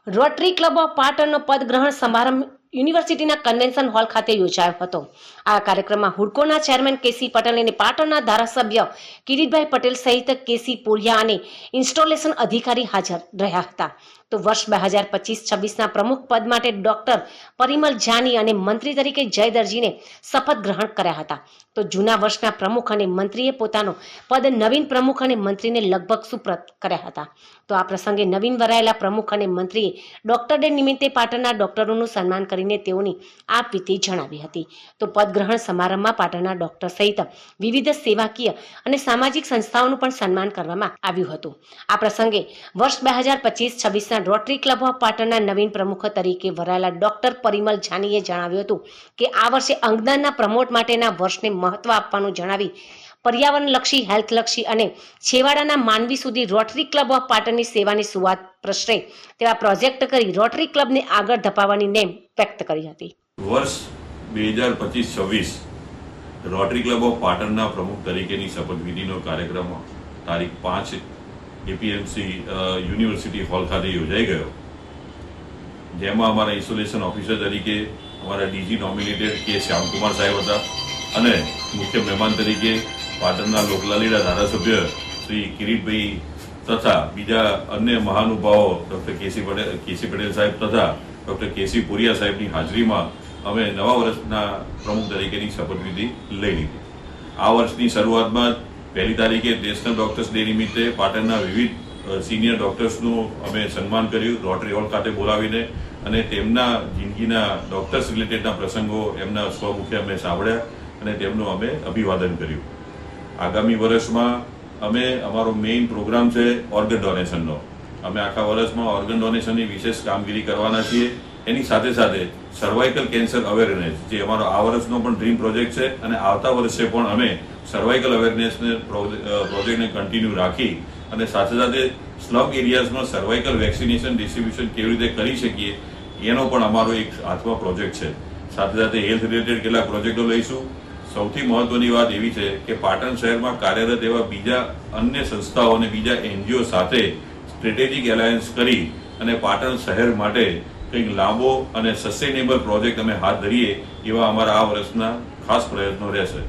Rotary club of પાટણનો પદગ્રહણ સમારંભ યુનિવર્સિટીના convention hall ખાતે યોજાયો હતો. આ કાર્યક્રમમાં હુડકોના ચેરમેન કેસી પટેલ અને પાટણના ધારાસભ્ય કિરીટભાઈ પટેલ સહિત કેસી પોરિયા અને ઇન્સ્ટોલેશન અધિકારી હાજર રહ્યા હતા. તો વર્ષ 2025-26ના પ્રમુખ પદ માટે ડોક્ટર પરિમલ જાની અને મંત્રી તરીકે જય દરજીને શપથ ગ્રહણ કર્યા હતા. તો જૂના વર્ષના પ્રમુખ અને મંત્રીએ પોતાનો પદ નવીન પ્રમુખ અને મંત્રીને લગભગ સુપ્રત કર્યા હતા. તો આ પ્રસંગે નવીન વરાયેલા પ્રમુખ અને મંત્રીએ ડોક્ટર ડે નિમિત્તે પાટણના ડોક્ટરોનું સન્માન કરીને તેઓની આપવીતી જણાવી હતી. તો પદગ્રહણ સમારંભમાં પાટણના ડોક્ટર સહિત વિવિધ સેવાકીય અને સામાજિક સંસ્થાઓનું પણ સન્માન કરવામાં આવ્યું હતું. આ પ્રસંગે વર્ષ 2025-26ના રોટરી ક્લબ ઓફ પાટણના નવીન પ્રમુખ તરીકે વરાયેલા ડોક્ટર પરિમલ જાનીએ જણાવ્યું હતું કે આ વર્ષે અંગદાનના પ્રમોટ માટેના વર્ષને મહત્વ આપવાનું જણાવી પર્યાવરણલક્ષી, હેલ્થલક્ષી અને છેવાડાના માનવી સુધી રોટરી ક્લબ ઓફ પાટણની સેવાની સુવાત પ્રસરે તેવા પ્રોજેક્ટ કરી રોટરી ક્લબને આગળ ધપાવવાની નેમ વ્યક્ત કરી હતી. વર્ષ 2025-26 રોટરી ક્લબ ઓફ પાટણના પ્રમુખ તરીકેની શપથવિધિનો કાર્યક્રમ તારીખ 5 એપીએમસી યુનિવર્સિટી હોલ ખાતે યોજાઈ ગયો, જેમાં અમારા ઇન્સ્ટોલેશન ઓફિસર તરીકે અમારા ડીજી નોમિનેટેડ કે શ્યામકુમાર સાહેબ હતા અને મુખ્ય મહેમાન તરીકે પાટણના લોકલાલીના ધારાસભ્ય શ્રી કિરીટભાઈ તથા બીજા અન્ય મહાનુભાવો ડોક્ટર કેસી પટેલ સાહેબ તથા ડોક્ટર કેસી પોરિયા સાહેબની હાજરીમાં અમે નવા વર્ષના પ્રમુખ તરીકેની શપથવિધિ લઈ લીધી. આ વર્ષની શરૂઆતમાં 1 તારીખે નેશનલ ડોક્ટર્સ ડે નિમિત્તે પાટણના વિવિધ સિનિયર ડોક્ટર્સનું અમે સન્માન કર્યું રોટરી હોલ ખાતે બોલાવીને, અને તેમના જિંદગીના ડોક્ટર્સ રિલેટેડના પ્રસંગો એમના સ્વમુખે અમે સાંભળ્યા અને તેમનું અમે અભિવાદન કર્યું. આગામી વર્ષમાં અમે અમારો મેઇન પ્રોગ્રામ છે ઓર્ગન ડોનેશનનો. અમે આખા વર્ષમાં ઓર્ગન ડોનેશનની વિશેષ કામગીરી કરવાના છીએ. એની સાથે સાથે સર્વાઇકલ કેન્સર અવેરનેસ, જે અમારો આ વર્ષનો પણ ડ્રીમ પ્રોજેક્ટ છે, અને આવતા વર્ષે પણ અમે સર્વાઇકલ અવેરનેસને પ્રોજેક્ટને કન્ટિન્યુ રાખી અને સાથે સાથે સ્લમ એરિયાઝમાં સર્વાઇકલ વેક્સિનેશન ડિસ્ટ્રીબ્યુશન કેવી રીતે કરી શકીએ એનો પણ અમારો એક હાથમાં પ્રોજેક્ટ છે. સાથે સાથે હેલ્થ રિલેટેડ કેટલાક પ્રોજેક્ટો લઈશું. સૌથી મહત્વની વાત એવી છે કે પાટણ શહેરમાં કાર્યરત એવા બીજા અન્ય સંસ્થાઓ અને બીજા એનજીઓ સાથે સ્ટ્રેટેજિક એલાયન્સ કરી અને પાટણ શહેર માટે કંઈક લાંબો અને સસ્ટેનેબલ પ્રોજેક્ટ અમે હાથ ધરીએ એવા અમારા આ વર્ષના ખાસ પ્રયત્નો રહેશે.